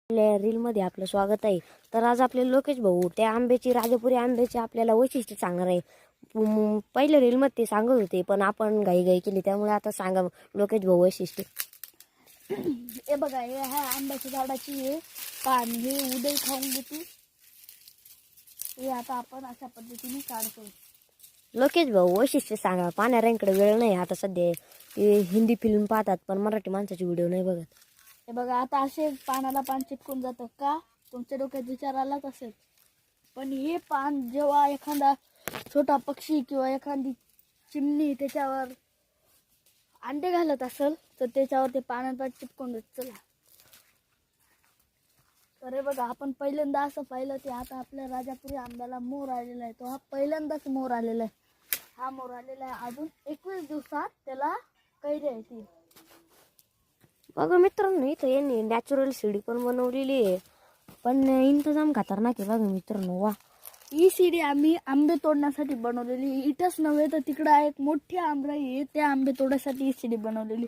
रीलमध्ये आपलं स्वागत आहे. तर आज आपले लोकेश भाऊ त्या आंब्याची राजापुरी आंब्याची आपल्याला वैशिष्ट्य सांगणार आहे. पहिल्या रीलमध्ये ते सांगत होते पण आपण घाई केली त्यामुळे आता सांगा लोकेश भाऊ वैशिष्ट्य. हे बघा, हे ह्या आंब्याच्या झाडाची हे पान हे उदय खाऊन घेते. हे आता आपण अशा पद्धतीने काढतो. लोकेश भाऊ वैशिष्ट्य सांगा. पाहणाऱ्यांकडे वेळ नाही आता सध्या, ते हिंदी फिल्म पाहतात पण मराठी माणसाची व्हिडिओ नाही बघत. हे बघा, आता असे पानाला पान चिटकून जातं का, तुमच्या डोक्यात विचार आलाच असेल. पण हे पान जेव्हा एखादा छोटा पक्षी किंवा एखादी चिमणी त्याच्यावर अंडे घालत असेल तर त्याच्यावर ते पानांपात चिटकून जात. चला, तर हे बघा, आपण पहिल्यांदा असं पाहिलं ते आता आपल्या राजापुरी आंब्याला मोर आलेला आहे. तो हा पहिल्यांदाच मोर आलेला आहे. हा मोर आलेला आहे. अजून 21 दिवसात त्याला कैरी येतील. बघा मित्रांनो, इथं यांनी नॅचरल सीडी पण बनवलेली आहे, पण इंतजाम खतरनाक आहे. बघा मित्रांनो, वा, ही सीडी आम्ही आंबे तोडण्यासाठी बनवलेली. इथंच नव्हे तर तिकडं एक मोठी आंबराई आहे, त्या आंबे तोडण्यासाठी ही सीडी बनवलेली.